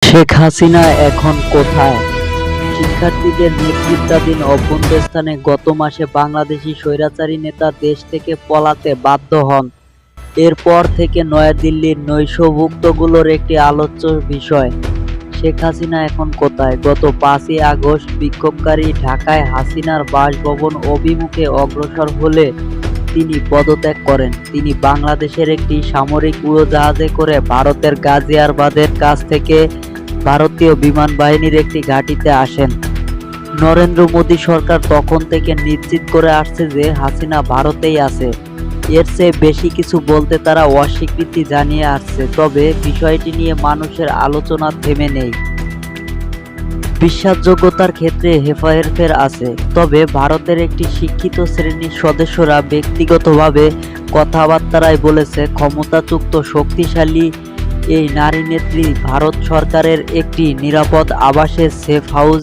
শেখ হাসিনা এখন কোথায়? শিক্ষার্থীদের নেতৃত্বাধীন অভ্যুত্থানে গত মাসে বাংলাদেশি স্বৈরাচারী নেতা দেশ থেকে পলাতে বাধ্য হন। এরপর থেকে নয়াদিল্লির নৈশভুক্তগুলোর একটি আলোচ্য বিষয়, শেখ হাসিনা এখন কোথায়? গত ৫ই আগস্ট বিক্ষোভকারী ঢাকায় হাসিনার বাসভবন অভিমুখে অগ্রসর হলে তিনি পদত্যাগ করেন। তিনি বাংলাদেশের একটি সামরিক উড়োজাহাজে করে ভারতের গাজিয়াবাদের কাছ থেকে ভারতীয় বিমান বাহিনীর একটি ঘাঁটিতে আসেন। নরেন্দ্র মোদী সরকার তখন থেকে নিশ্চিত করে আসছে যে হাসিনা ভারতেই আছে। এর চেয়ে বেশি কিছু বলতে তারা অস্বীকৃতি জানিয়ে আসছে। তবে বিষয়টি নিয়ে মানুষের আলোচনা থেমে নেই। বিশ্বাসযোগ্যতার ক্ষেত্রে হেরফের আছে, তবে ভারতের একটি শিক্ষিত শ্রেণীর সদস্যরা ব্যক্তিগতভাবে কথাবার্তায় বলেছে, ক্ষমতাযুক্ত শক্তিশালী এই নারী নেত্রী ভারত সরকারের একটি নিরাপদ আবাসে সেফ হাউস